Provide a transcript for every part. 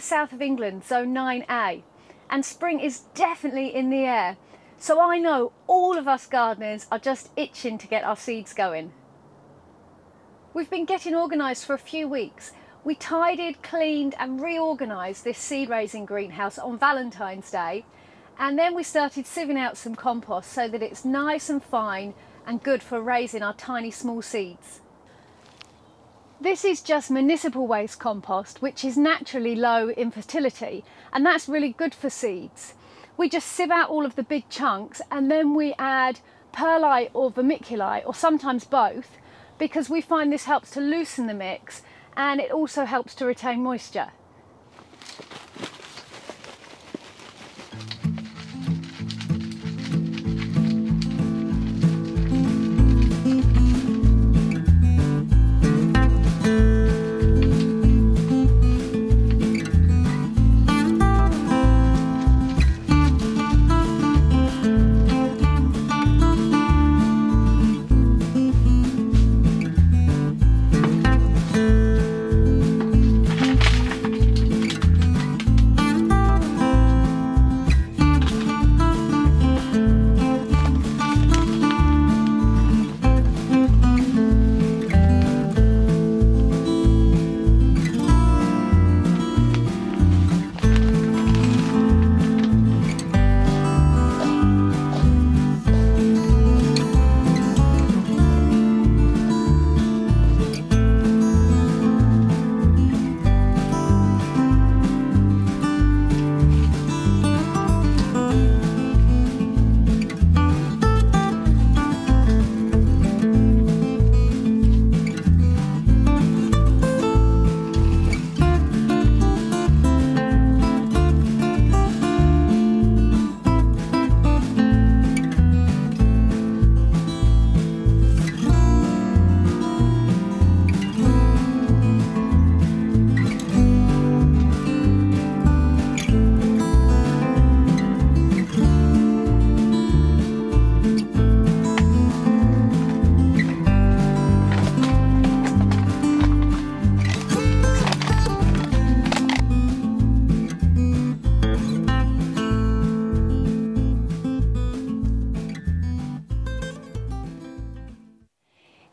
south of England, zone 9A, and spring is definitely in the air. So I know all of us gardeners are just itching to get our seeds going. We've been getting organised for a few weeks. We tidied, cleaned and reorganised this seed raising greenhouse on Valentine's Day, and then we started sieving out some compost so that it's nice and fine and good for raising our tiny small seeds. This is just municipal waste compost, which is naturally low in fertility, and that's really good for seeds. We just sieve out all of the big chunks and then we add perlite or vermiculite, or sometimes both, because we find this helps to loosen the mix and it also helps to retain moisture.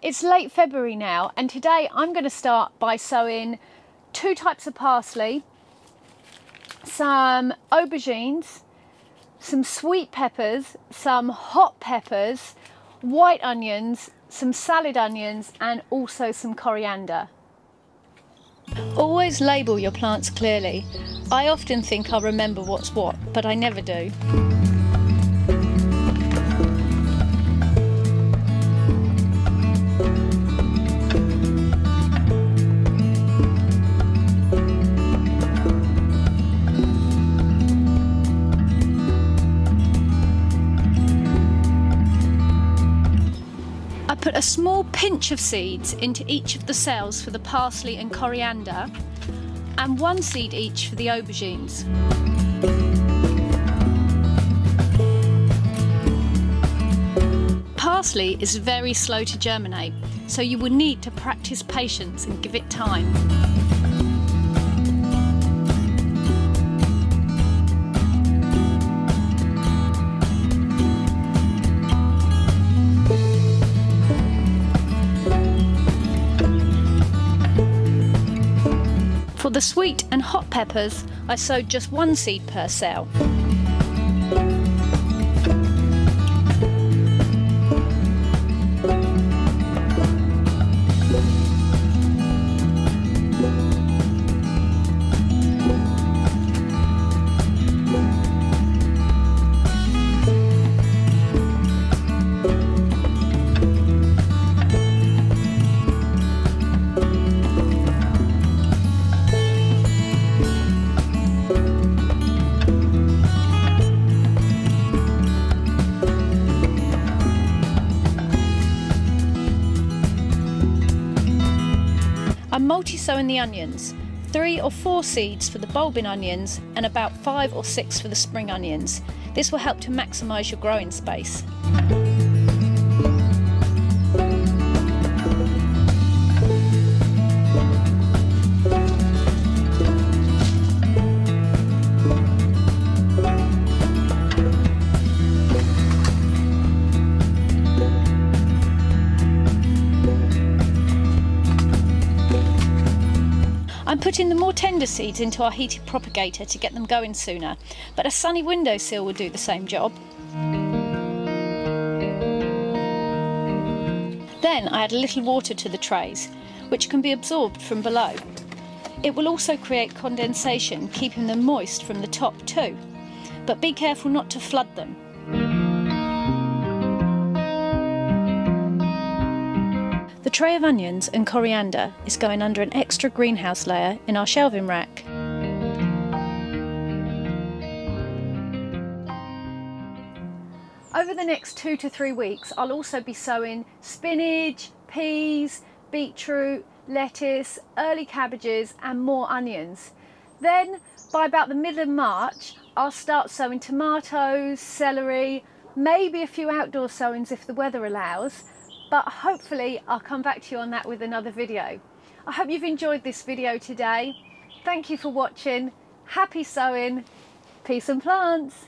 It's late February now, and today I'm going to start by sowing 2 types of parsley, some aubergines, some sweet peppers, some hot peppers, white onions, some salad onions and also some coriander. Always label your plants clearly. I often think I'll remember what's what, but I never do. I put a small pinch of seeds into each of the cells for the parsley and coriander, and 1 seed each for the aubergines. Parsley is very slow to germinate, so you will need to practice patience and give it time. For the sweet and hot peppers, I sowed just 1 seed per cell. I'm multi-sowing the onions, 3 or 4 seeds for the bulbing onions and about 5 or 6 for the spring onions. This will help to maximise your growing space. putting the more tender seeds into our heated propagator to get them going sooner, but a sunny windowsill will do the same job. Then I add a little water to the trays, which can be absorbed from below. It will also create condensation, keeping them moist from the top too, but be careful not to flood them. The tray of onions and coriander is going under an extra greenhouse layer in our shelving rack. Over the next 2 to 3 weeks, I'll also be sowing spinach, peas, beetroot, lettuce, early cabbages and more onions. Then by about the middle of March, I'll start sowing tomatoes, celery, maybe a few outdoor sowings if the weather allows, but hopefully I'll come back to you on that with another video. I hope you've enjoyed this video today. Thank you for watching. Happy sowing. Peace and plants.